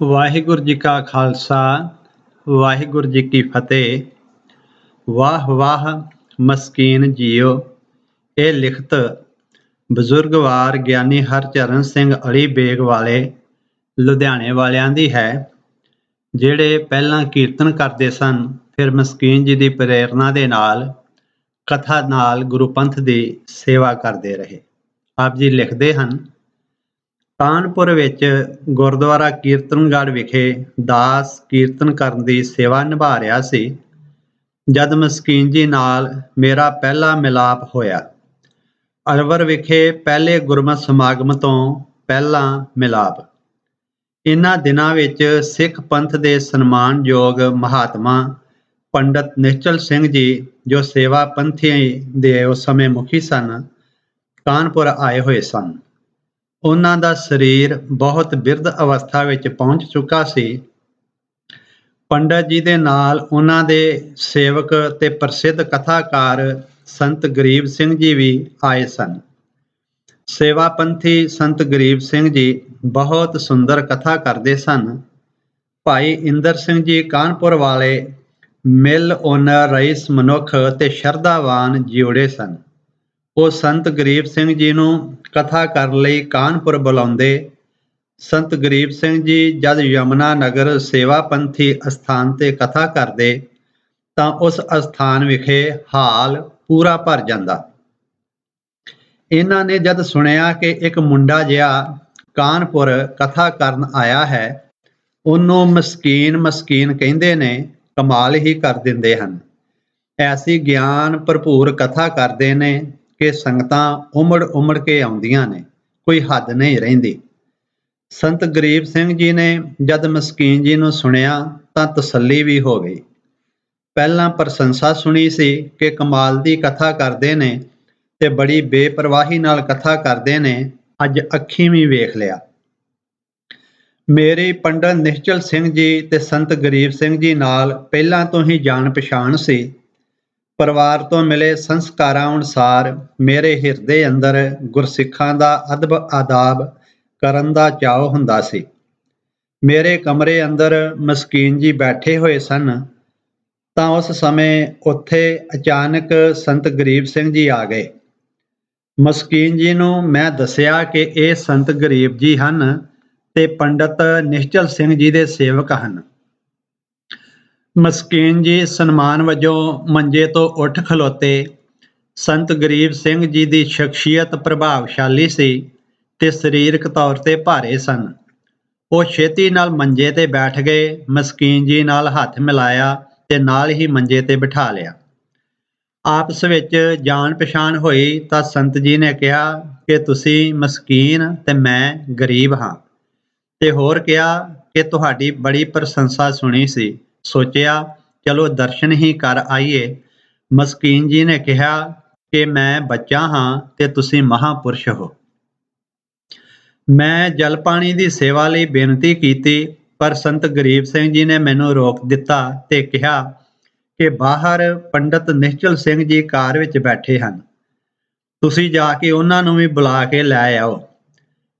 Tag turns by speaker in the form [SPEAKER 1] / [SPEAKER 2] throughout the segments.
[SPEAKER 1] ਵਾਹਿਗੁਰੂ ਜੀ ਕਾ ਖਾਲਸਾ ਵਾਹਿਗੁਰੂ ਜੀ ਕੀ ਫਤਿਹ। ਵਾਹ ਵਾਹ ਮਸਕੀਨ ਜੀਓ। ਇਹ ਲਿਖਤ ਬਜ਼ੁਰਗਵਾਰ ਗਿਆਨੀ ਹਰਚਰਨ ਸਿੰਘ ਅਲੀ ਬੇਗ ਵਾਲੇ ਲੁਧਿਆਣੇ ਵਾਲਿਆਂ ਦੀ ਹੈ, ਜਿਹੜੇ ਪਹਿਲਾਂ ਕੀਰਤਨ ਕਰਦੇ ਸਨ, ਫਿਰ ਮਸਕੀਨ ਜੀ ਦੀ ਪ੍ਰੇਰਨਾ ਦੇ ਨਾਲ ਕਥਾ ਨਾਲ ਗੁਰੂ ਪੰਥ ਦੀ ਸੇਵਾ ਕਰਦੇ ਰਹੇ। ਆਪ ਜੀ ਲਿਖਦੇ ਹਨ, ਕਾਨਪੁਰ ਵਿੱਚ ਗੁਰਦੁਆਰਾ ਕੀਰਤਨਗੜ੍ਹ ਵਿਖੇ ਦਾਸ ਕੀਰਤਨ ਕਰਨ ਦੀ ਸੇਵਾ ਨਿਭਾ ਰਿਹਾ ਸੀ, ਜਦ ਮਸਕੀਨ ਜੀ ਨਾਲ ਮੇਰਾ ਪਹਿਲਾ ਮਿਲਾਪ ਹੋਇਆ। ਅਰਵਰ ਵਿਖੇ ਪਹਿਲੇ ਗੁਰਮਤਿ ਸਮਾਗਮ ਤੋਂ ਪਹਿਲਾਂ ਮਿਲਾਪ। ਇਨ੍ਹਾਂ ਦਿਨਾਂ ਵਿੱਚ ਸਿੱਖ ਪੰਥ ਦੇ ਸਨਮਾਨਯੋਗ ਮਹਾਤਮਾ ਪੰਡਤ ਨਿਸ਼ਚਲ ਸਿੰਘ ਜੀ, ਜੋ ਸੇਵਾ ਪੰਥੀ ਦੇ ਉਸ ਸਮੇਂ ਮੁਖੀ ਸਨ, ਕਾਨਪੁਰ ਆਏ ਹੋਏ ਸਨ। ਉਹਨਾਂ ਦਾ ਸਰੀਰ ਬਹੁਤ ਬਿਰਧ ਅਵਸਥਾ ਵਿੱਚ ਪਹੁੰਚ ਚੁੱਕਾ ਸੀ। ਪੰਡਤ ਜੀ ਦੇ ਨਾਲ ਉਹਨਾਂ ਦੇ ਸੇਵਕ ਤੇ ਪ੍ਰਸਿੱਧ ਕਥਾਕਾਰ ਸੰਤ ਗਰੀਬ ਸਿੰਘ ਜੀ ਵੀ ਆਏ ਸਨ। ਸੇਵਾ ਪੰਥੀ ਸੰਤ ਗਰੀਬ ਸਿੰਘ ਜੀ ਬਹੁਤ ਸੁੰਦਰ ਕਥਾ ਕਰਦੇ ਸਨ। ਭਾਈ ਇੰਦਰ ਸਿੰਘ ਜੀ ਕਾਨਪੁਰ ਵਾਲੇ ਮਿਲ ਓਨਰ ਰਈਸ ਮਨੁੱਖ ਤੇ ਸ਼ਰਧਾਵਾਨ ਜਿਉੜੇ ਸਨ। ਉਹ ਸੰਤ ਗਰੀਬ ਸਿੰਘ ਜੀ ਨੂੰ ਕਥਾ ਕਰਨ ਲਈ ਕਾਨਪੁਰ ਬੁਲਾਉਂਦੇ। ਸੰਤ ਗਰੀਬ ਸਿੰਘ ਜੀ ਜਦ ਯਮੁਨਾ ਨਗਰ ਸੇਵਾ ਪੰਥੀ ਅਸਥਾਨ ਤੇ ਕਥਾ ਕਰਦੇ ਤਾਂ ਉਸ ਅਸਥਾਨ ਵਿਖੇ ਹਾਲ ਪੂਰਾ ਭਰ ਜਾਂਦਾ। ਇਹਨਾਂ ਨੇ ਜਦ ਸੁਣਿਆ ਕਿ ਇੱਕ ਮੁੰਡਾ ਜਿਹਾ ਕਾਨਪੁਰ ਕਥਾ ਕਰਨ ਆਇਆ ਹੈ, ਉਹਨੂੰ ਮਸਕੀਨ ਮਸਕੀਨ ਕਹਿੰਦੇ ਨੇ, ਕਮਾਲ ਹੀ ਕਰ ਦਿੰਦੇ ਹਨ। ਐਸੀ ਗਿਆਨ ਭਰਪੂਰ ਕਥਾ ਕਰਦੇ ਨੇ ਕਿ ਸੰਗਤਾਂ ਉਮੜ ਕੇ ਆਉਂਦੀਆਂ ਨੇ, ਕੋਈ ਹੱਦ ਨਹੀਂ ਰਹਿੰਦੀ। ਸੰਤ ਗਰੀਬ ਸਿੰਘ ਜੀ ਨੇ ਜਦ ਮਸਕੀਨ ਜੀ ਨੂੰ ਸੁਣਿਆ ਤਾਂ ਤਸੱਲੀ ਵੀ ਹੋ ਗਈ। ਪਹਿਲਾਂ ਪ੍ਰਸ਼ੰਸਾ ਸੁਣੀ ਸੀ ਕਿ ਕਮਾਲ ਦੀ ਕਥਾ ਕਰਦੇ ਨੇ ਤੇ ਬੜੀ ਬੇਪਰਵਾਹੀ ਨਾਲ ਕਥਾ ਕਰਦੇ ਨੇ। ਅੱਜ ਅੱਖੀਂ ਵੀ ਵੇਖ ਲਿਆ। ਮੇਰੀ ਪੰਡਤ ਨਿਸ਼ਚਲ ਸਿੰਘ ਜੀ ਤੇ ਸੰਤ ਗਰੀਬ ਸਿੰਘ ਜੀ ਨਾਲ ਪਹਿਲਾਂ ਤੋਂ ਹੀ ਜਾਣ ਪਛਾਣ ਸੀ। ਪਰਿਵਾਰ ਤੋਂ ਮਿਲੇ ਸੰਸਕਾਰਾਂ ਅਨੁਸਾਰ ਮੇਰੇ ਹਿਰਦੇ ਅੰਦਰ ਗੁਰਸਿੱਖਾਂ ਦਾ ਅਦਬ ਆਦਾਬ ਕਰਨ ਦਾ ਚਾਅ ਹੁੰਦਾ ਸੀ। ਮੇਰੇ ਕਮਰੇ ਅੰਦਰ ਮਸਕੀਨ ਜੀ ਬੈਠੇ ਹੋਏ ਸਨ ਤਾਂ ਉਸ ਸਮੇਂ ਉੱਥੇ ਅਚਾਨਕ ਸੰਤ ਗਰੀਬ ਸਿੰਘ ਜੀ ਆ ਗਏ। ਮਸਕੀਨ ਜੀ ਨੂੰ ਮੈਂ ਦੱਸਿਆ ਕਿ ਇਹ ਸੰਤ ਗਰੀਬ ਜੀ ਹਨ ਤੇ ਪੰਡਤ ਨਿਸ਼ਚਲ ਸਿੰਘ ਜੀ ਦੇ ਸੇਵਕ ਹਨ। ਮਸਕੀਨ ਜੀ ਸਨਮਾਨ ਵਜੋਂ ਮੰਜੇ ਤੋਂ ਉੱਠ ਖਲੋਤੇ। ਸੰਤ ਗਰੀਬ ਸਿੰਘ ਜੀ ਦੀ ਸ਼ਖਸੀਅਤ ਪ੍ਰਭਾਵਸ਼ਾਲੀ ਸੀ ਤੇ ਸਰੀਰਕ ਤੌਰ ਤੇ ਭਾਰੇ ਸਨ। ਉਹ ਛੇਤੀ ਨਾਲ ਮੰਜੇ ਤੇ ਬੈਠ ਗਏ, ਮਸਕੀਨ ਜੀ ਨਾਲ ਹੱਥ ਮਿਲਾਇਆ ਤੇ ਨਾਲ ਹੀ ਮੰਜੇ ਤੇ ਬਿਠਾ ਲਿਆ। ਆਪਸ ਵਿੱਚ ਜਾਣ ਪਛਾਣ ਹੋਈ ਤਾਂ ਸੰਤ ਜੀ ਨੇ ਕਿਹਾ ਕਿ ਤੁਸੀਂ ਮਸਕੀਨ ਤੇ ਮੈਂ ਗਰੀਬ ਹਾਂ, ਤੇ ਹੋਰ ਕਿਹਾ ਕਿ ਤੁਹਾਡੀ ਬੜੀ ਪ੍ਰਸ਼ੰਸਾ ਸੁਣੀ ਸੀ, ਸੋਚਿਆ ਚਲੋ ਦਰਸ਼ਨ ਹੀ ਕਰ ਆਈਏ। ਮਸਕੀਨ ਜੀ ਨੇ ਕਿਹਾ ਕਿ ਮੈਂ ਬੱਚਾ ਹਾਂ ਤੇ ਤੁਸੀਂ ਮਹਾਂਪੁਰਸ਼ ਹੋ। ਮੈਂ ਜਲ ਪਾਣੀ ਦੀ ਸੇਵਾ ਲਈ ਬੇਨਤੀ ਕੀਤੀ, ਪਰ ਸੰਤ ਗਰੀਬ ਸਿੰਘ ਜੀ ਨੇ ਮੈਨੂੰ ਰੋਕ ਦਿੱਤਾ ਤੇ ਕਿਹਾ ਕਿ ਬਾਹਰ ਪੰਡਤ ਨਿਸ਼ਚਲ ਸਿੰਘ ਜੀ ਕਾਰ ਵਿੱਚ ਬੈਠੇ ਹਨ, ਤੁਸੀਂ ਜਾ ਕੇ ਉਹਨਾਂ ਨੂੰ ਵੀ ਬੁਲਾ ਕੇ ਲੈ ਆਓ।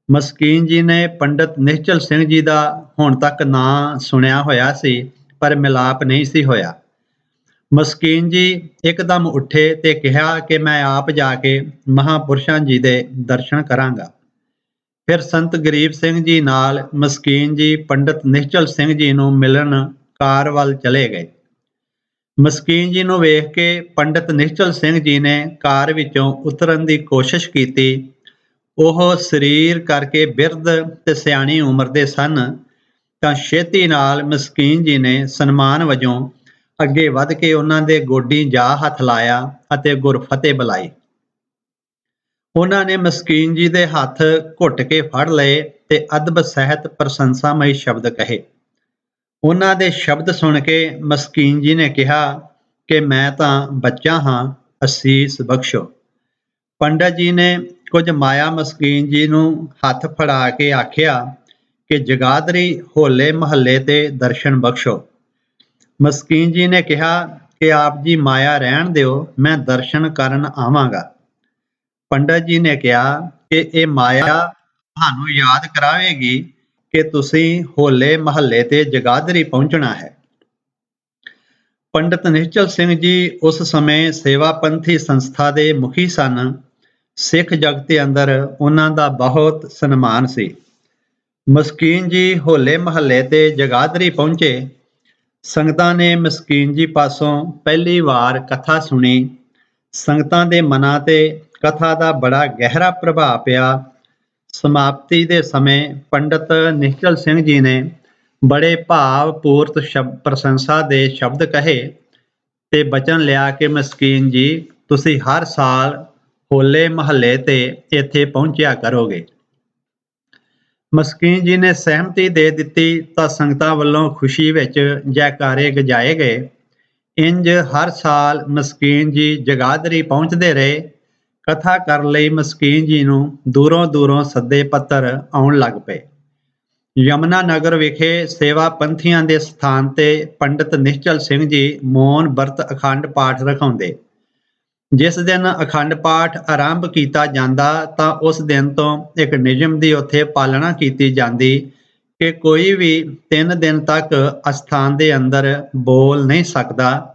[SPEAKER 1] ਮਸਕੀਨ ਜੀ ਨੇ ਪੰਡਤ ਨਿਸ਼ਚਲ ਸਿੰਘ ਜੀ ਦਾ ਹੁਣ ਤੱਕ ਨਾਂ ਸੁਣਿਆ ਹੋਇਆ ਸੀ, ਪਰ ਮਿਲਾਪ ਨਹੀਂ ਸੀ ਹੋਇਆ। ਮਸਕੀਨ ਜੀ ਇੱਕਦਮ ਉੱਠੇ ਤੇ ਕਿਹਾ ਕਿ ਮੈਂ ਆਪ ਜਾ ਕੇ ਮਹਾਂਪੁਰਸ਼ਾਂ ਜੀ ਦੇ ਦਰਸ਼ਨ ਕਰਾਂਗਾ। ਫਿਰ ਸੰਤ ਗਰੀਬ ਸਿੰਘ ਜੀ ਨਾਲ ਮਸਕੀਨ ਜੀ ਪੰਡਤ ਨਿਸ਼ਚਲ ਸਿੰਘ ਜੀ ਨੂੰ ਮਿਲਣ ਕਾਰ ਵੱਲ ਚਲੇ ਗਏ। ਮਸਕੀਨ ਜੀ ਨੂੰ ਵੇਖ ਕੇ ਪੰਡਤ ਨਿਸ਼ਚਲ ਸਿੰਘ ਜੀ ਨੇ ਕਾਰ ਵਿੱਚੋਂ ਉਤਰਨ ਦੀ ਕੋਸ਼ਿਸ਼ ਕੀਤੀ। ਉਹ ਸਰੀਰ ਕਰਕੇ ਬਿਰਧ ਤੇ ਸਿਆਣੀ ਉਮਰ ਦੇ ਸਨ ਤਾਂ ਛੇਤੀ ਨਾਲ ਮਸਕੀਨ ਜੀ ਨੇ ਸਨਮਾਨ ਵਜੋਂ ਅੱਗੇ ਵੱਧ ਕੇ ਉਹਨਾਂ ਦੇ ਗੋਡੀ ਜਾ ਹੱਥ ਲਾਇਆ ਅਤੇ ਗੁਰਫਤਿਹ ਬੁਲਾਈ। ਉਹਨਾਂ ਨੇ ਮਸਕੀਨ ਜੀ ਦੇ ਹੱਥ ਘੁੱਟ ਕੇ ਫੜ ਲਏ ਤੇ ਅਦਬ ਸਹਿਤ ਪ੍ਰਸ਼ੰਸਾਮਈ ਸ਼ਬਦ ਕਹੇ। ਉਹਨਾਂ ਦੇ ਸ਼ਬਦ ਸੁਣ ਕੇ ਮਸਕੀਨ ਜੀ ਨੇ ਕਿਹਾ ਕਿ ਮੈਂ ਤਾਂ ਬੱਚਾ ਹਾਂ, ਅਸੀਸ ਬਖਸ਼ੋ। ਪੰਡਤ ਜੀ ਨੇ ਕੁਝ ਮਾਇਆ ਮਸਕੀਨ ਜੀ ਨੂੰ ਹੱਥ ਫੜਾ ਕੇ ਆਖਿਆ ਕਿ ਜਗਾਦਰੀ ਹੋਲੇ ਮਹੱਲੇ ਤੇ ਦਰਸ਼ਨ ਬਖਸ਼ੋ। ਮਸਕੀਨ ਜੀ ਨੇ ਕਿਹਾ ਕਿ ਆਪ ਜੀ ਮਾਇਆ ਰਹਿਣ ਦਿਓ, ਮੈਂ ਦਰਸ਼ਨ ਕਰਨ ਆਵਾਂਗਾ। ਪੰਡਤ ਜੀ ਨੇ ਕਿਹਾ ਕਿ ਇਹ ਮਾਇਆ ਤੁਹਾਨੂੰ ਯਾਦ ਕਰਾਵੇਗੀ ਕਿ ਤੁਸੀਂ ਹੋਲੇ ਮਹੱਲੇ ਤੇ ਜਗਾਧਰੀ ਪਹੁੰਚਣਾ ਹੈ। ਪੰਡਿਤ ਨਿਸ਼ਚਲ ਸਿੰਘ ਜੀ ਉਸ ਸਮੇਂ ਸੇਵਾਪੰਥੀ ਸੰਸਥਾ ਦੇ ਮੁਖੀ ਸਨ। ਸਿੱਖ ਜਗਤ ਅੰਦਰ ਉਹਨਾਂ ਦਾ ਬਹੁਤ ਸਨਮਾਨ ਸੀ। ਮਸਕੀਨ ਜੀ ਹੋਲੇ ਮਹੱਲੇ ਤੇ ਜਗਾਧਰੀ ਪਹੁੰਚੇ। ਸੰਗਤਾਂ ਨੇ ਮਸਕੀਨ ਜੀ ਪਾਸੋਂ ਪਹਿਲੀ ਵਾਰ ਕਥਾ ਸੁਣੀ। ਸੰਗਤਾਂ ਦੇ ਮਨਾਂ ਤੇ ਕਥਾ ਦਾ ਬੜਾ ਗਹਿਰਾ ਪ੍ਰਭਾਵ ਪਿਆ। ਸਮਾਪਤੀ ਦੇ ਸਮੇਂ ਪੰਡਿਤ ਨਿਸ਼ਚਲ ਸਿੰਘ ਜੀ ਨੇ ਬੜੇ ਭਾਵਪੂਰਤ ਪ੍ਰਸ਼ੰਸਾ ਦੇ ਸ਼ਬਦ ਕਹੇ ਤੇ ਬਚਨ ਲਿਆ ਕਿ ਮਸਕੀਨ ਜੀ ਤੁਸੀਂ ਹਰ ਸਾਲ ਹੋਲੇ ਮਹੱਲੇ ਤੇ ਇੱਥੇ ਪਹੁੰਚਿਆ ਕਰੋਗੇ। ਮਸਕੀਨ ਜੀ ਨੇ ਸਹਿਮਤੀ ਦੇ ਦਿੱਤੀ ਤਾਂ ਸੰਗਤਾਂ ਵੱਲੋਂ ਖੁਸ਼ੀ ਵਿੱਚ ਜੈਕਾਰੇ ਗਜਾਏ ਗਏ। ਇੰਜ ਹਰ ਸਾਲ ਮਸਕੀਨ ਜੀ ਜਗਾਧਰੀ ਪਹੁੰਚਦੇ ਰਹੇ। ਕਥਾ ਕਰਨ ਲਈ ਮਸਕੀਨ ਜੀ ਨੂੰ ਦੂਰੋਂ ਦੂਰੋਂ ਸੱਦੇ ਪੱਤਰ ਆਉਣ ਲੱਗ ਪਏ। ਯਮੁਨਾ ਨਗਰ ਵਿਖੇ ਸੇਵਾ ਪੰਥੀਆਂ ਦੇ ਸਥਾਨ ਤੇ ਪੰਡਿਤ ਨਿਸ਼ਚਲ ਸਿੰਘ ਜੀ ਮੌਨ ਵਰਤ ਅਖੰਡ ਪਾਠ ਰਖਾਉਂਦੇ। ਜਿਸ ਦਿਨ ਅਖੰਡ ਪਾਠ ਆਰੰਭ ਕੀਤਾ ਜਾਂਦਾ ਤਾਂ ਉਸ ਦਿਨ ਤੋਂ ਇੱਕ ਨਿਯਮ ਦੀ ਉੱਥੇ ਪਾਲਣਾ ਕੀਤੀ ਜਾਂਦੀ ਕਿ ਕੋਈ ਵੀ 3 ਦਿਨ ਤੱਕ ਅਸਥਾਨ ਦੇ ਅੰਦਰ ਬੋਲ ਨਹੀਂ ਸਕਦਾ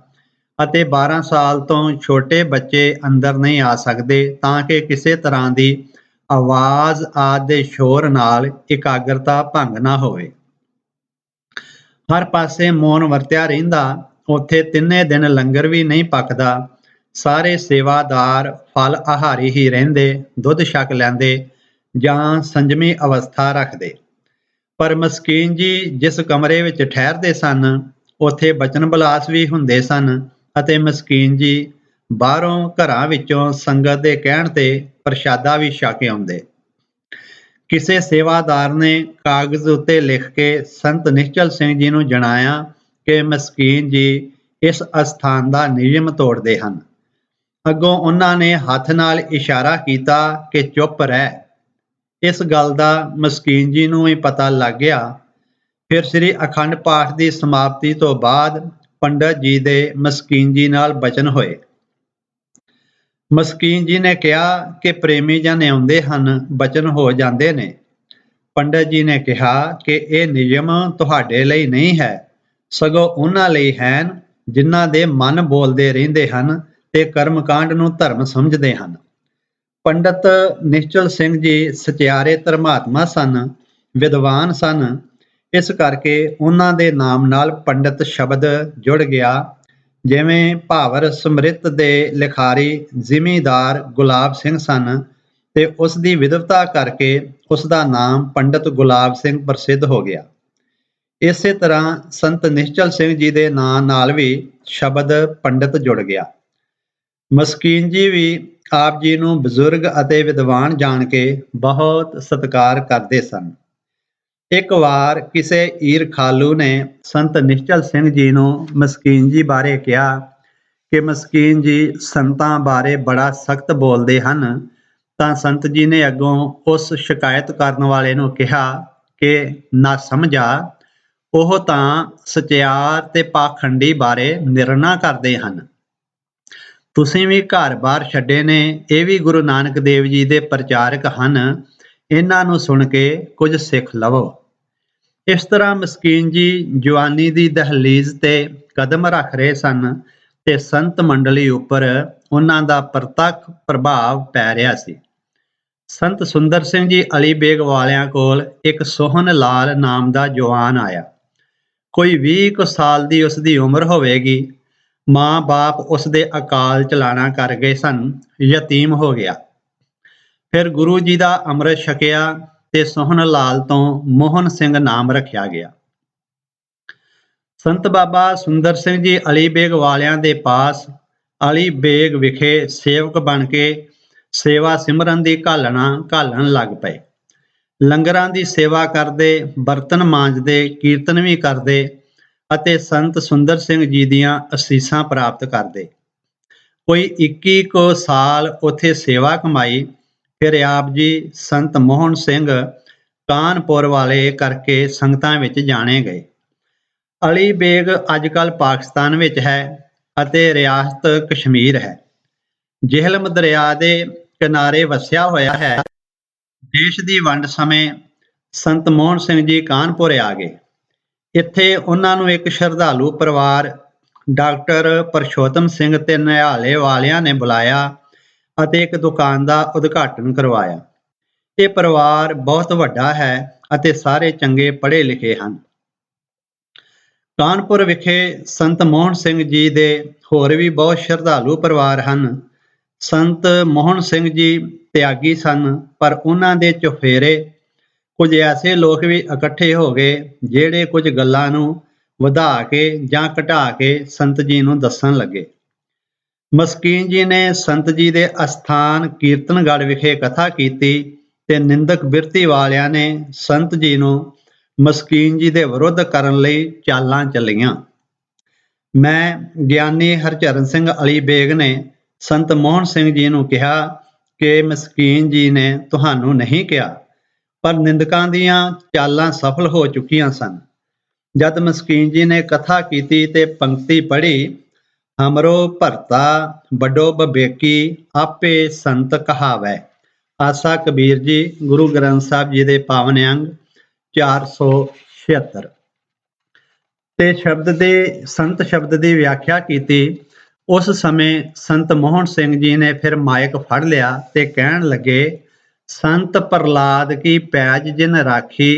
[SPEAKER 1] ਅਤੇ 12 ਸਾਲ ਤੋਂ ਛੋਟੇ ਬੱਚੇ ਅੰਦਰ ਨਹੀਂ ਆ ਸਕਦੇ ਤਾਂ ਕਿ ਕਿਸੇ ਤਰ੍ਹਾਂ ਦੀ ਆਵਾਜ਼ ਆਦਿ ਦੇ ਸ਼ੋਰ ਨਾਲ ਇਕਾਗਰਤਾ ਭੰਗ ਨਾ ਹੋਵੇ। ਹਰ ਪਾਸੇ ਮੌਨ ਵਰਤਿਆ ਰਹਿੰਦਾ। ਉੱਥੇ 3 ਦਿਨ ਲੰਗਰ ਵੀ ਨਹੀਂ ਪੱਕਦਾ। ਸਾਰੇ ਸੇਵਾਦਾਰ ਫਲ ਆਹਾਰੀ ਹੀ ਰਹਿੰਦੇ, ਦੁੱਧ ਛਕ ਲੈਂਦੇ ਜਾਂ ਸੰਜਮੀ ਅਵਸਥਾ ਰੱਖਦੇ। ਪਰ ਮਸਕੀਨ ਜੀ ਜਿਸ ਕਮਰੇ ਵਿੱਚ ਠਹਿਰਦੇ ਸਨ ਉੱਥੇ ਬਚਨ ਬਲਾਸ ਵੀ ਹੁੰਦੇ ਸਨ ਅਤੇ ਮਸਕੀਨ ਜੀ ਬਾਹਰੋਂ ਘਰਾਂ ਵਿੱਚੋਂ ਸੰਗਤ ਦੇ ਕਹਿਣ ਤੇ ਪ੍ਰਸ਼ਾਦਾ ਵੀ ਛਕ ਆਉਂਦੇ। ਕਿਸੇ ਸੇਵਾਦਾਰ ਨੇ ਕਾਗਜ਼ ਉੱਤੇ ਲਿਖ ਕੇ ਸੰਤ ਨਿਸ਼ਚਲ ਸਿੰਘ ਜੀ ਨੂੰ ਜਣਾਇਆ ਕਿ ਮਸਕੀਨ ਜੀ ਇਸ ਅਸਥਾਨ ਦਾ ਨਿਯਮ ਤੋੜਦੇ ਹਨ। ਅੱਗੋਂ ਉਹਨਾਂ ਨੇ ਹੱਥ ਨਾਲ ਇਸ਼ਾਰਾ ਕੀਤਾ ਕਿ ਚੁੱਪ ਰਹਿ। ਇਸ ਗੱਲ ਦਾ ਮਸਕੀਨ ਜੀ ਨੂੰ ਹੀ ਪਤਾ ਲੱਗ ਗਿਆ। ਫਿਰ ਸ੍ਰੀ ਅਖੰਡ ਪਾਠ ਦੀ ਸਮਾਪਤੀ ਤੋਂ ਬਾਅਦ ਪੰਡਤ ਜੀ ਦੇ ਮਸਕੀਨ ਜੀ ਨਾਲ ਬਚਨ ਹੋਏ। ਮਸਕੀਨ ਜੀ ਨੇ ਕਿਹਾ ਕਿ ਪ੍ਰੇਮੀ ਜਨ ਆਉਂਦੇ ਹਨ, ਬਚਨ ਹੋ ਜਾਂਦੇ ਨੇ। ਪੰਡਤ ਜੀ ਨੇ ਕਿਹਾ ਕਿ ਇਹ ਨਿਯਮ ਤੁਹਾਡੇ ਲਈ ਨਹੀਂ ਹੈ, ਸਗੋਂ ਉਹਨਾਂ ਲਈ ਹਨ ਜਿਨ੍ਹਾਂ ਦੇ ਮਨ ਬੋਲਦੇ ਰਹਿੰਦੇ ਹਨ ਤੇ ਕਰਮਕਾਂਡ ਨੂੰ ਧਰਮ ਸਮਝਦੇ ਹਨ। ਪੰਡਤ ਨਿਸ਼ਚਲ ਸਿੰਘ ਜੀ ਸਚਿਆਰੇ ਧਰਮਾਤਮਾ ਸਨ, ਵਿਦਵਾਨ ਸਨ। ਇਸ ਕਰਕੇ ਉਹਨਾਂ ਦੇ ਨਾਮ ਨਾਲ ਪੰਡਤ ਸ਼ਬਦ ਜੁੜ ਗਿਆ। ਜਿਵੇਂ ਭਾਵਰ ਸਮ੍ਰਿਤ ਦੇ ਲਿਖਾਰੀ ਜ਼ਿਮੀਂਦਾਰ ਗੁਲਾਬ ਸਿੰਘ ਸਨ ਤੇ ਉਸ ਦੀ ਵਿਦਵਤਾ ਕਰਕੇ ਉਸ ਦਾ ਨਾਮ ਪੰਡਤ ਗੁਲਾਬ ਸਿੰਘ ਪ੍ਰਸਿੱਧ ਹੋ ਗਿਆ। ਇਸੇ ਤਰ੍ਹਾਂ ਸੰਤ ਨਿਸ਼ਚਲ ਸਿੰਘ ਜੀ ਦੇ ਨਾਂ ਨਾਲ ਵੀ ਸ਼ਬਦ ਪੰਡਤ ਜੁੜ ਗਿਆ। ਮਸਕੀਨ ਜੀ ਵੀ ਆਪ ਜੀ ਨੂੰ ਬਜ਼ੁਰਗ ਅਤੇ ਵਿਦਵਾਨ ਜਾਣ ਕੇ ਬਹੁਤ ਸਤਿਕਾਰ ਕਰਦੇ ਸਨ। ਇੱਕ ਵਾਰ ਕਿਸੇ ਈਰਖਾਲੂ ਨੇ ਸੰਤ ਨਿਸ਼ਚਲ ਸਿੰਘ ਜੀ ਨੂੰ ਮਸਕੀਨ ਜੀ ਬਾਰੇ ਕਿਹਾ ਕਿ ਮਸਕੀਨ ਜੀ ਸੰਤਾਂ ਬਾਰੇ ਬੜਾ ਸਖਤ ਬੋਲਦੇ ਹਨ। ਤਾਂ ਸੰਤ ਜੀ ਨੇ ਅੱਗੋਂ ਉਸ ਸ਼ਿਕਾਇਤ ਕਰਨ ਵਾਲੇ ਨੂੰ ਕਿਹਾ ਕਿ ਨਾ ਸਮਝਾ, ਉਹ ਤਾਂ ਸਚਿਆਰ ਤੇ ਪਾਖੰਡੀ ਬਾਰੇ ਨਿਰਣਾ ਕਰਦੇ ਹਨ। ਤੁਸੀਂ ਵੀ ਘਰ-ਬਾਰ ਛੱਡੇ ਨੇ, ਇਹ ਵੀ ਗੁਰੂ ਨਾਨਕ ਦੇਵ ਜੀ ਦੇ ਪ੍ਰਚਾਰਕ ਹਨ। ਇਹਨਾਂ ਨੂੰ ਸੁਣ ਕੇ ਕੁਝ ਸਿੱਖ ਲਵੋ। ਇਸ ਤਰ੍ਹਾਂ ਮਸਕੀਨ ਜੀ ਜਵਾਨੀ ਦੀ ਦਹਲੀਜ਼ ਤੇ ਕਦਮ ਰੱਖ ਰਹੇ ਸਨ ਤੇ ਸੰਤ ਮੰਡਲੀ ਉੱਪਰ ਉਹਨਾਂ ਦਾ ਪ੍ਰਤੱਖ ਪ੍ਰਭਾਵ ਪੈ ਰਿਹਾ ਸੀ। ਸੰਤ ਸੁੰਦਰ ਸਿੰਘ ਜੀ ਅਲੀ ਬੇਗ ਵਾਲਿਆਂ ਕੋਲ ਇੱਕ ਸੋਹਨ ਲਾਲ ਨਾਮ ਦਾ ਜਵਾਨ ਆਇਆ। ਕੋਈ 20 ਕੁ ਸਾਲ ਦੀ ਉਸਦੀ ਉਮਰ ਹੋਵੇਗੀ। ਮਾਂ-ਬਾਪ ਉਸਦੇ ਅਕਾਲ ਚਲਾਣਾ ਕਰ ਗਏ ਸਨ, ਯਤੀਮ ਹੋ ਗਿਆ। ਫਿਰ ਗੁਰੂ ਜੀ ਦਾ ਅੰਮ੍ਰਿਤ ਛਕਿਆ ਤੇ ਸੋਹਨ ਲਾਲ ਤੋਂ ਮੋਹਨ ਸਿੰਘ ਨਾਮ ਰੱਖਿਆ ਗਿਆ। ਸੰਤ ਬਾਬਾ ਸੁੰਦਰ ਸਿੰਘ ਜੀ ਅਲੀ ਬੇਗ ਵਾਲਿਆਂ ਦੇ ਪਾਸ ਅਲੀ ਬੇਗ ਵਿਖੇ ਸੇਵਕ ਬਣ ਕੇ ਸੇਵਾ ਸਿਮਰਨ ਦੀ ਘਾਲਣ ਲੱਗ ਪਏ। ਲੰਗਰਾਂ ਦੀ ਸੇਵਾ ਕਰਦੇ, ਬਰਤਨ ਮਾਂਜਦੇ, ਕੀਰਤਨ ਵੀ ਕਰਦੇ ਅਤੇ ਸੰਤ ਸੁੰਦਰ ਸਿੰਘ ਜੀ ਦੀਆਂ ਅਸੀਸਾਂ ਪ੍ਰਾਪਤ ਕਰਦੇ। ਕੋਈ 21 ਕੁ ਸਾਲ ਉੱਥੇ ਸੇਵਾ ਕਮਾਈ। ਫਿਰ ਆਪ ਜੀ ਸੰਤ ਮੋਹਨ ਸਿੰਘ ਕਾਨਪੁਰ ਵਾਲੇ ਕਰਕੇ ਸੰਗਤਾਂ ਵਿੱਚ ਜਾਣੇ ਗਏ। ਅਲੀ ਬੇਗ ਅੱਜ ਕੱਲ੍ਹ ਪਾਕਿਸਤਾਨ ਵਿੱਚ ਹੈ ਅਤੇ ਰਿਆਸਤ ਕਸ਼ਮੀਰ ਹੈ। ਜਿਹਲਮ ਦਰਿਆ ਦੇ ਕਿਨਾਰੇ ਵਸਿਆ ਹੋਇਆ ਹੈ। ਦੇਸ਼ ਦੀ ਵੰਡ ਸਮੇਂ ਸੰਤ ਮੋਹਨ ਸਿੰਘ ਜੀ ਕਾਨਪੁਰ ਆ ਗਏ। ਇੱਥੇ ਉਹਨਾਂ ਨੂੰ ਇੱਕ ਸ਼ਰਧਾਲੂ ਪਰਿਵਾਰ ਡਾਕਟਰ ਪਰਸ਼ੋਤਮ ਸਿੰਘ ਤੇ ਨਿਹਾਲੇ ਵਾਲਿਆਂ ਨੇ ਬੁਲਾਇਆ ਅਤੇ ਇੱਕ ਦੁਕਾਨ ਦਾ ਉਦਘਾਟਨ ਕਰਵਾਇਆ। ਇਹ ਪਰਿਵਾਰ ਬਹੁਤ ਵੱਡਾ ਹੈ ਅਤੇ ਸਾਰੇ ਚੰਗੇ ਪੜ੍ਹੇ ਲਿਖੇ ਹਨ। ਕਾਨਪੁਰ ਵਿਖੇ ਸੰਤ ਮੋਹਨ ਸਿੰਘ ਜੀ ਦੇ ਹੋਰ ਵੀ ਬਹੁਤ ਸ਼ਰਧਾਲੂ ਪਰਿਵਾਰ ਹਨ। ਸੰਤ ਮੋਹਨ ਸਿੰਘ ਜੀ ਤਿਆਗੀ ਸਨ, ਪਰ ਉਹਨਾਂ ਦੇ ਚੁਫੇਰੇ ਕੁਝ ਐਸੇ ਲੋਕ ਵੀ ਇਕੱਠੇ ਹੋ ਗਏ ਜਿਹੜੇ ਕੁਝ ਗੱਲਾਂ ਨੂੰ ਵਧਾ ਕੇ ਜਾਂ ਘਟਾ ਕੇ ਸੰਤ ਜੀ ਨੂੰ ਦੱਸਣ ਲੱਗੇ। ਮਸਕੀਨ ਜੀ ਨੇ ਸੰਤ ਜੀ ਦੇ ਅਸਥਾਨ ਕੀਰਤਨਗੜ੍ਹ ਵਿਖੇ ਕਥਾ ਕੀਤੀ ਤੇ ਨਿੰਦਕ ਬਿਰਤੀ ਵਾਲਿਆਂ ਨੇ ਸੰਤ ਜੀ ਨੂੰ ਮਸਕੀਨ ਜੀ ਦੇ ਵਿਰੁੱਧ ਕਰਨ ਲਈ ਚਾਲਾਂ ਚੱਲੀਆਂ। ਮੈਂ ਗਿਆਨੀ ਹਰਚਰਨ ਸਿੰਘ ਅਲੀ ਬੇਗ ਨੇ ਸੰਤ ਮੋਹਨ ਸਿੰਘ ਜੀ ਨੂੰ ਕਿਹਾ ਕਿ ਮਸਕੀਨ ਜੀ ਨੇ ਤੁਹਾਨੂੰ ਨਹੀਂ ਕਿਹਾ, ਪਰ ਨਿੰਦਕਾਂ ਦੀਆਂ ਚਾਲਾਂ ਸਫਲ ਹੋ ਚੁੱਕੀਆਂ ਸਨ। ਜਦ ਮਸਕੀਨ ਜੀ ਨੇ ਕਥਾ ਕੀਤੀ ਤੇ ਪੰਕਤੀ ਪੜ੍ਹੀ, ਹਮਰੋ ਭਰਤਾ ਵੱਡੋ ਬਬੇਕੀ ਆਪੇ ਸੰਤ ਕਹਾਵੈ, ਆਸਾ ਕਬੀਰ ਜੀ ਗੁਰੂ ਗ੍ਰੰਥ ਸਾਹਿਬ ਜੀ ਦੇ ਪਾਵਨ ਅੰਗ 476 ਤੇ ਸੰਤ ਸ਼ਬਦ ਦੀ ਵਿਆਖਿਆ ਕੀਤੀ। ਉਸ ਸਮੇਂ ਸੰਤ ਮੋਹਨ ਸਿੰਘ ਜੀ ਨੇ ਫਿਰ ਮਾਇਕ ਫੜ ਲਿਆ ਤੇ ਕਹਿਣ ਲੱਗੇ, ਸੰਤ ਪ੍ਰਹਲਾਦ ਕੀ ਪੈਜ ਜਿਨ ਰਾਖੀ,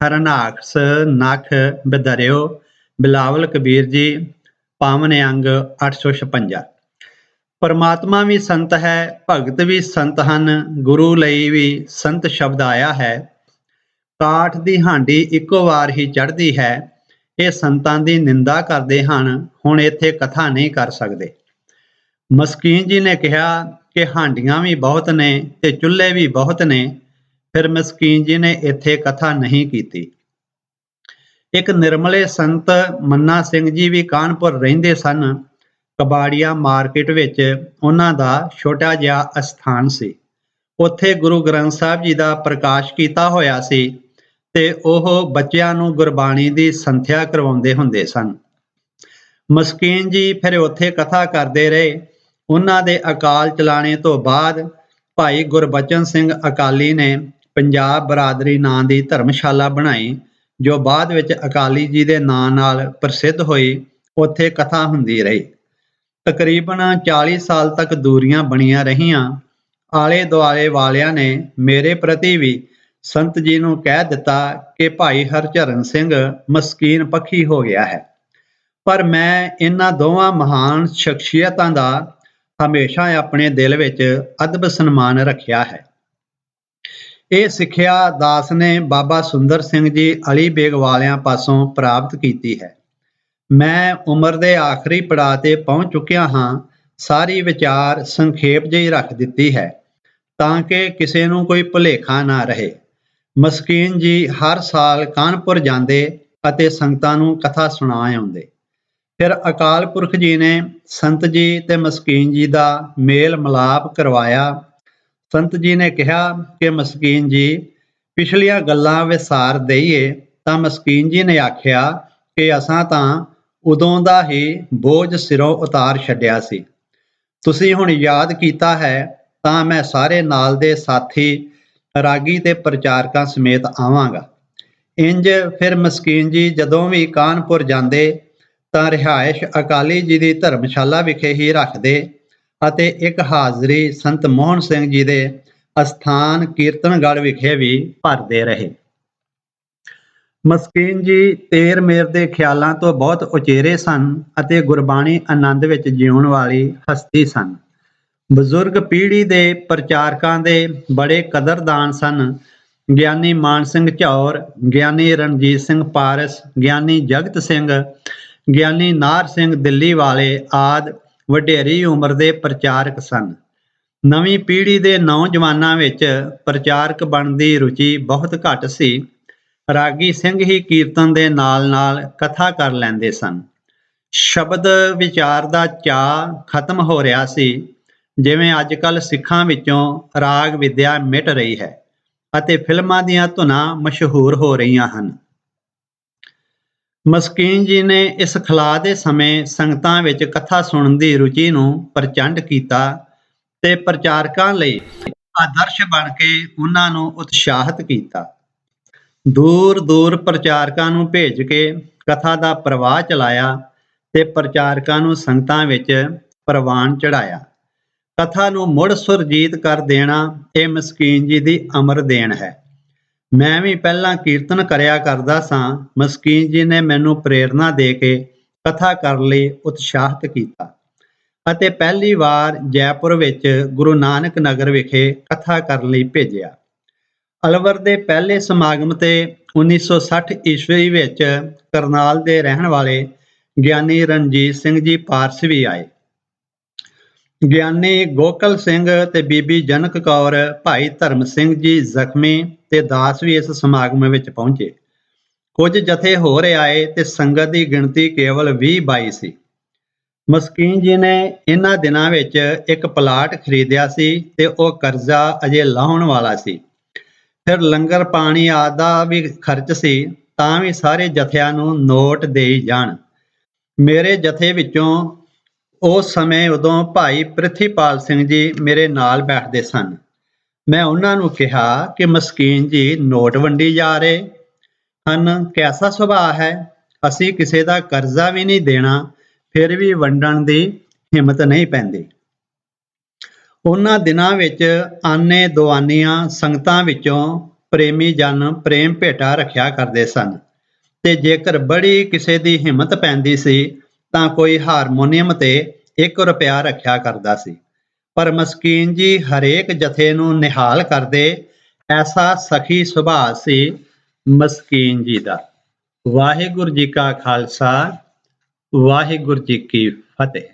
[SPEAKER 1] ਹਰਨਾਕਸ ਨਖ ਬਿਦਰਿਓ, ਬਿਲਾਵਲ ਕਬੀਰ ਜੀ ਪਾਵਨ ਅੰਗ 856। ਪਰਮਾਤਮਾ ਵੀ ਸੰਤ ਹੈ, ਭਗਤ ਵੀ ਸੰਤ ਹਨ, ਗੁਰੂ ਲਈ ਵੀ ਸੰਤ ਸ਼ਬਦ ਆਇਆ ਹੈ। ਕਾਠ ਦੀ ਹਾਂਡੀ ਇੱਕੋ ਵਾਰ ਹੀ ਚੜ੍ਹਦੀ ਹੈ। ਇਹ ਸੰਤਾਂ ਦੀ ਨਿੰਦਾ ਕਰਦੇ ਹਨ, ਹੁਣ ਇੱਥੇ ਕਥਾ ਨਹੀਂ ਕਰ ਸਕਦੇ। ਮਸਕੀਨ ਜੀ ਨੇ ਕਿਹਾ ਕਿ ਹਾਂਡੀਆਂ ਵੀ ਬਹੁਤ ਨੇ ਤੇ ਚੁੱਲ੍ਹੇ ਵੀ ਬਹੁਤ ਨੇ। ਫਿਰ ਮਸਕੀਨ ਜੀ ਨੇ ਇੱਥੇ ਕਥਾ ਨਹੀਂ ਕੀਤੀ। ਇੱਕ ਨਿਰਮਲੇ ਸੰਤ ਮੰਨਾ ਸਿੰਘ ਜੀ ਵੀ ਕਾਨਪੁਰ ਰਹਿੰਦੇ ਸਨ। ਕਬਾੜੀਆ ਮਾਰਕੀਟ ਵਿੱਚ ਉਹਨਾਂ ਦਾ ਛੋਟਾ ਜਿਹਾ ਅਸਥਾਨ ਸੀ। ਉੱਥੇ ਗੁਰੂ ਗ੍ਰੰਥ ਸਾਹਿਬ ਜੀ ਦਾ ਪ੍ਰਕਾਸ਼ ਕੀਤਾ ਹੋਇਆ ਸੀ ਤੇ ਉਹ ਬੱਚਿਆਂ ਨੂੰ ਗੁਰਬਾਣੀ ਦੀ ਸੰਥਿਆ ਕਰਵਾਉਂਦੇ ਹੁੰਦੇ ਸਨ। ਮਸਕੀਨ ਜੀ ਫਿਰ ਉੱਥੇ ਕਥਾ ਕਰਦੇ ਰਹੇ। ਉਹਨਾਂ ਦੇ ਅਕਾਲ ਚਲਾਣੇ ਤੋਂ ਬਾਅਦ ਭਾਈ ਗੁਰਬਚਨ ਸਿੰਘ ਅਕਾਲੀ ਨੇ ਪੰਜਾਬ ਬਰਾਦਰੀ ਨਾਂ ਦੀ ਧਰਮਸ਼ਾਲਾ ਬਣਾਈ, ਜੋ ਬਾਅਦ ਵਿੱਚ ਅਕਾਲੀ ਜੀ ਦੇ ਨਾਂ ਨਾਲ ਪ੍ਰਸਿੱਧ ਹੋਈ। ਉੱਥੇ ਕਥਾ ਹੁੰਦੀ ਰਹੀ। ਤਕਰੀਬਨ 40 ਸਾਲ ਤੱਕ ਦੂਰੀਆਂ ਬਣੀਆਂ ਰਹੀਆਂ। ਆਲੇ ਦੁਆਲੇ ਵਾਲਿਆਂ ਨੇ ਮੇਰੇ ਪ੍ਰਤੀ ਵੀ ਸੰਤ ਜੀ ਨੂੰ ਕਹਿ ਦਿੱਤਾ ਕਿ ਭਾਈ ਹਰਚਰਨ ਸਿੰਘ ਮਸਕੀਨ ਪੱਖੀ ਹੋ ਗਿਆ ਹੈ, ਪਰ ਮੈਂ ਇਹਨਾਂ ਦੋਵਾਂ ਮਹਾਨ ਸ਼ਖਸੀਅਤਾਂ ਦਾ ਹਮੇਸ਼ਾ ਆਪਣੇ ਦਿਲ ਵਿੱਚ ਅਦਬ ਸਨਮਾਨ ਰੱਖਿਆ ਹੈ। ਇਹ ਸਿੱਖਿਆ ਦਾਸ ਨੇ ਬਾਬਾ ਸੁੰਦਰ ਸਿੰਘ ਜੀ ਅਲੀ ਬੇਗ ਵਾਲਿਆਂ ਪਾਸੋਂ ਪ੍ਰਾਪਤ ਕੀਤੀ ਹੈ। ਮੈਂ ਉਮਰ ਦੇ ਆਖਰੀ ਪੜਾਅ ਤੇ ਪਹੁੰਚ ਚੁੱਕਿਆ ਹਾਂ। ਸਾਰੀ ਵਿਚਾਰ ਸੰਖੇਪ ਜਿਹੀ ਰੱਖ ਦਿੱਤੀ ਹੈ ਤਾਂ ਕਿ ਕਿਸੇ ਨੂੰ ਕੋਈ ਭੁਲੇਖਾ ਨਾ ਰਹੇ। ਮਸਕੀਨ ਜੀ ਹਰ ਸਾਲ ਕਾਨਪੁਰ ਜਾਂਦੇ ਅਤੇ ਸੰਗਤਾਂ ਨੂੰ ਕਥਾ ਸੁਣਾ ਆਉਂਦੇ। ਫਿਰ ਅਕਾਲ ਪੁਰਖ ਜੀ ਨੇ ਸੰਤ ਜੀ ਤੇ ਮਸਕੀਨ ਜੀ ਦਾ ਮੇਲ ਮਿਲਾਪ ਕਰਵਾਇਆ। ਸੰਤ ਜੀ ਨੇ ਕਿਹਾ ਕਿ ਮਸਕੀਨ ਜੀ ਪਿਛਲੀਆਂ ਗੱਲਾਂ ਵਿਸਾਰ ਦਈਏ, ਤਾਂ ਮਸਕੀਨ ਜੀ ਨੇ ਆਖਿਆ ਕਿ ਅਸਾਂ ਤਾਂ ਉਦੋਂ ਦਾ ਹੀ ਬੋਝ ਸਿਰੋਂ ਉਤਾਰ ਛੱਡਿਆ ਸੀ। ਤੁਸੀਂ ਹੁਣ ਯਾਦ ਕੀਤਾ ਹੈ ਤਾਂ ਮੈਂ ਸਾਰੇ ਨਾਲ ਦੇ ਸਾਥੀ ਰਾਗੀ ਤੇ ਪ੍ਰਚਾਰਕਾਂ ਸਮੇਤ ਆਵਾਂਗਾ। ਇੰਜ ਫਿਰ ਮਸਕੀਨ ਜੀ ਜਦੋਂ ਵੀ ਕਾਨਪੁਰ ਜਾਂਦੇ ਤਾਂ ਰਿਹਾਇਸ਼ ਅਕਾਲੀ ਜੀ ਦੀ ਧਰਮਸ਼ਾਲਾ ਵਿਖੇ ਹੀ ਰੱਖਦੇ ਅਤੇ ਇੱਕ ਹਾਜ਼ਰੀ ਸੰਤ ਮੋਹਨ ਸਿੰਘ ਜੀ ਦੇ ਅਸਥਾਨ ਕੀਰਤਨਗੜ੍ਹ ਵਿਖੇ ਵੀ ਭਰਦੇ ਰਹੇ। ਮਸਕੀਨ ਜੀ ਤੇਰ ਮੇਰ ਦੇ ਖਿਆਲਾਂ ਤੋਂ ਬਹੁਤ ਉਚੇਰੇ ਸਨ ਅਤੇ ਗੁਰਬਾਣੀ ਆਨੰਦ ਵਿੱਚ ਜਿਉਣ ਵਾਲੀ ਹਸਤੀ ਸਨ। ਬਜ਼ੁਰਗ ਪੀੜ੍ਹੀ ਦੇ ਪ੍ਰਚਾਰਕਾਂ ਦੇ ਬੜੇ ਕਦਰਦਾਨ ਸਨ। ਗਿਆਨੀ ਮਾਨ ਸਿੰਘ ਝੌਰ, ਗਿਆਨੀ ਰਣਜੀਤ ਸਿੰਘ ਪਾਰਸ, ਗਿਆਨੀ ਜਗਤ ਸਿੰਘ, ਗਿਆਨੀ ਨਾਰ ਸਿੰਘ ਦਿੱਲੀ ਵਾਲੇ ਆਦਿ ਵਡੇਰੀ ਉਮਰ ਦੇ ਪ੍ਰਚਾਰਕ ਸਨ। ਨਵੀਂ ਪੀੜ੍ਹੀ ਦੇ ਨੌਜਵਾਨਾਂ ਵਿੱਚ ਪ੍ਰਚਾਰਕ ਬਣਨ ਦੀ ਰੁਚੀ ਬਹੁਤ ਘੱਟ ਸੀ। ਰਾਗੀ ਸਿੰਘ ਹੀ ਕੀਰਤਨ ਦੇ ਨਾਲ-ਨਾਲ ਕਥਾ ਕਰ ਲੈਂਦੇ ਸਨ। ਸ਼ਬਦ ਵਿਚਾਰ ਦਾ ਚਾਅ ਖਤਮ ਹੋ ਰਿਹਾ ਸੀ। ਜਿਵੇਂ ਅੱਜ ਕੱਲ੍ਹ ਸਿੱਖਾਂ ਵਿੱਚੋਂ ਰਾਗ ਵਿਦਿਆ ਮਿਟ ਰਹੀ ਹੈ ਅਤੇ ਫਿਲਮਾਂ ਦੀਆਂ ਧੁਨਾਂ ਮਸ਼ਹੂਰ ਹੋ ਰਹੀਆਂ ਹਨ। ਮਸਕੀਨ ਜੀ ਨੇ ਇਸ ਖਲਾਅ ਦੇ ਸਮੇਂ ਸੰਗਤਾਂ ਵਿੱਚ ਕਥਾ ਸੁਣਨ ਦੀ ਰੁਚੀ ਨੂੰ ਪ੍ਰਚੰਡ ਕੀਤਾ ਤੇ ਪ੍ਰਚਾਰਕਾਂ ਲਈ ਆਦਰਸ਼ ਬਣ ਕੇ ਉਹਨਾਂ ਨੂੰ ਉਤਸ਼ਾਹਿਤ ਕੀਤਾ। ਦੂਰ ਦੂਰ ਪ੍ਰਚਾਰਕਾਂ ਨੂੰ ਭੇਜ ਕੇ ਕਥਾ ਦਾ ਪ੍ਰਵਾਹ ਚਲਾਇਆ ਤੇ ਪ੍ਰਚਾਰਕਾਂ ਨੂੰ ਸੰਗਤਾਂ ਵਿੱਚ ਪ੍ਰਵਾਨ ਚੜਾਇਆ। ਕਥਾ ਨੂੰ ਮੁੜ ਸੁਰਜੀਤ ਕਰ ਦੇਣਾ ਇਹ ਮਸਕੀਨ ਜੀ ਦੀ ਅਮਰ ਦੇਣ ਹੈ। ਮੈਂ ਵੀ ਪਹਿਲਾਂ ਕੀਰਤਨ ਕਰਿਆ ਕਰਦਾ ਸਾਂ। ਮਸਕੀਨ ਜੀ ਨੇ ਮੈਨੂੰ ਪ੍ਰੇਰਨਾ ਦੇ ਕੇ ਕਥਾ ਕਰਨ ਲਈ ਉਤਸ਼ਾਹਿਤ ਕੀਤਾ ਅਤੇ ਪਹਿਲੀ ਵਾਰ ਜੈਪੁਰ ਵਿੱਚ ਗੁਰੂ ਨਾਨਕ ਨਗਰ ਵਿਖੇ ਕਥਾ ਕਰਨ ਲਈ ਭੇਜਿਆ। ਅਲਵਰ ਦੇ ਪਹਿਲੇ ਸਮਾਗਮ ਤੇ 1960 ਈਸਵੀ ਵਿੱਚ ਕਰਨਾਲ ਦੇ ਰਹਿਣ ਵਾਲੇ ਗਿਆਨੀ ਰਣਜੀਤ ਸਿੰਘ ਜੀ ਪਾਰਸ ਵੀ ਆਏ। ਗਿਆਨੀ ਗੋਕਲ ਸਿੰਘ ਤੇ ਬੀਬੀ ਜਨਕ ਕੌਰ, ਭਾਈ ਧਰਮ ਸਿੰਘ ਜੀ ਜ਼ਖਮੀ ਤੇ ਦਾਸ ਵੀ ਇਸ ਸਮਾਗਮ ਵਿੱਚ ਪਹੁੰਚੇ। ਕੁਝ ਜਥੇ ਹੋਰ ਆਏ ਤੇ ਸੰਗਤ ਦੀ ਗਿਣਤੀ ਕੇਵਲ 20-22 ਸੀ। ਮਸਕੀਨ ਜੀ ਨੇ ਇਹਨਾਂ ਦਿਨਾਂ ਵਿੱਚ ਇੱਕ ਪਲਾਟ ਖਰੀਦਿਆ ਸੀ ਤੇ ਉਹ ਕਰਜ਼ਾ ਅਜੇ ਲਾਹੁਣ ਵਾਲਾ ਸੀ। ਫਿਰ ਲੰਗਰ ਪਾਣੀ ਆਦਿ ਦਾ ਵੀ ਖਰਚ ਸੀ, ਤਾਂ ਵੀ ਸਾਰੇ ਜਥਿਆਂ ਨੂੰ ਨੋਟ ਦੇਈ ਜਾਣ। ਮੇਰੇ ਜਥੇ ਵਿੱਚੋਂ ਉਸ ਸਮੇਂ ਉਦੋਂ ਭਾਈ ਪ੍ਰਿਥੀਪਾਲ ਸਿੰਘ ਜੀ ਮੇਰੇ ਨਾਲ ਬੈਠਦੇ ਸਨ। ਮੈਂ ਉਹਨਾਂ ਨੂੰ ਕਿਹਾ ਕਿ ਮਸਕੀਨ ਜੀ ਨੋਟ ਵੰਡੀ ਜਾ ਰਹੇ ਹਨ, ਕੈਸਾ ਸੁਭਾਅ ਹੈ। ਅਸੀਂ ਕਿਸੇ ਦਾ ਕਰਜ਼ਾ ਵੀ ਨਹੀਂ ਦੇਣਾ, ਫਿਰ ਵੀ ਵੰਡਣ ਦੀ ਹਿੰਮਤ ਨਹੀਂ ਪੈਂਦੀ। ਉਹਨਾਂ ਦਿਨਾਂ ਵਿੱਚ ਆਨੇ ਦੁਆਨੀਆਂ ਸੰਗਤਾਂ ਵਿੱਚੋਂ ਪ੍ਰੇਮੀ ਜਨ ਪ੍ਰੇਮ ਭੇਟਾ ਰੱਖਿਆ ਕਰਦੇ ਸਨ ਤੇ ਜੇਕਰ ਬੜੀ ਕਿਸੇ ਦੀ ਹਿੰਮਤ ਪੈਂਦੀ ਸੀ ਤਾਂ ਕੋਈ ਹਾਰਮੋਨੀਅਮ ਤੇ 1 ਰੁਪਇਆ ਰੱਖਿਆ ਕਰਦਾ ਸੀ। ਪਰ ਮਸਕੀਨ ਜੀ ਹਰੇਕ ਜਥੇ ਨੂੰ ਨਿਹਾਲ ਕਰਦੇ। ਐਸਾ ਸਖੀ ਸੁਭਾਅ ਸੀ ਮਸਕੀਨ ਜੀ ਦਾ। ਵਾਹਿਗੁਰੂ ਜੀ ਕਾ ਖਾਲਸਾ, ਵਾਹਿਗੁਰੂ ਜੀ ਕੀ ਫਤਿਹ।